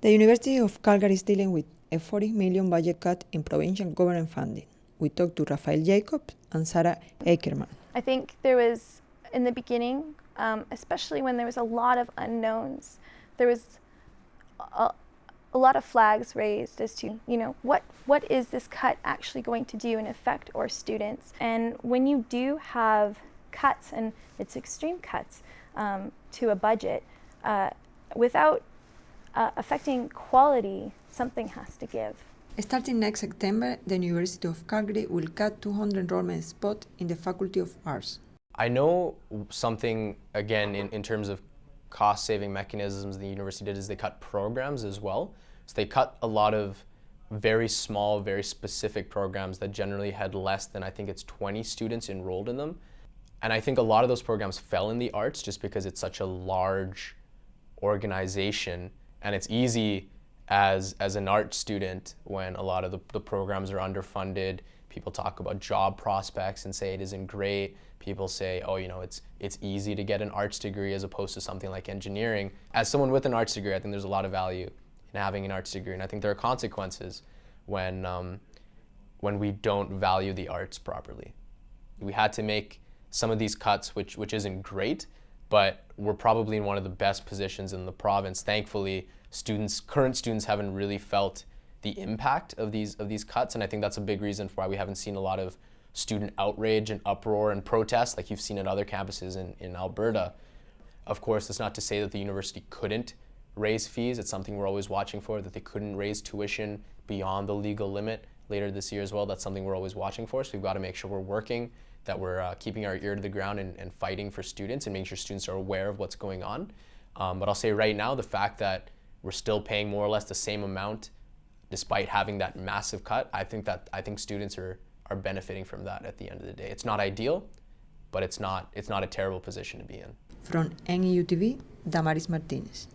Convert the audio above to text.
The University of Calgary is dealing with a $40 million budget cut in provincial government funding. We talked to Rafael Jacobs and Sarah Ackerman. I think there was, in the beginning, especially when there was a lot of unknowns, there was a lot of flags raised as to, what is this cut actually going to do and affect our students? And when you do have cuts, and it's extreme cuts to a budget, without affecting quality, something has to give. Starting next September, the University of Calgary will cut 200 enrollment spots in the Faculty of Arts. I know something, again, in terms of cost-saving mechanisms the university did is they cut programs as well. So they cut a lot of very small, very specific programs that generally had less than, I think it's 20 students enrolled in them. And I think a lot of those programs fell in the arts just because it's such a large organization, and it's easy as an art student when a lot of the programs are underfunded. People talk about job prospects and say it isn't great. People say, oh, it's easy to get an arts degree as opposed to something like engineering. As someone with an arts degree, I think there's a lot of value in having an arts degree, and I think there are consequences when we don't value the arts properly. We had to make some of these cuts, which isn't great, but we're probably in one of the best positions in the province. Thankfully, current students haven't really felt the impact of these cuts, and I think that's a big reason for why we haven't seen a lot of student outrage and uproar and protest like you've seen at other campuses in Alberta. Of course, it's not to say that the university couldn't raise fees. It's something we're always watching for, that they couldn't raise tuition beyond the legal limit later this year as well. That's something we're always watching for, so we've got to make sure we're working, that we're keeping our ear to the ground and fighting for students and making sure students are aware of what's going on. But I'll say right now, the fact that we're still paying more or less the same amount despite having that massive cut, I think students are benefiting from that at the end of the day. It's not ideal, but it's not a terrible position to be in. From NUTV, Damaris Martinez.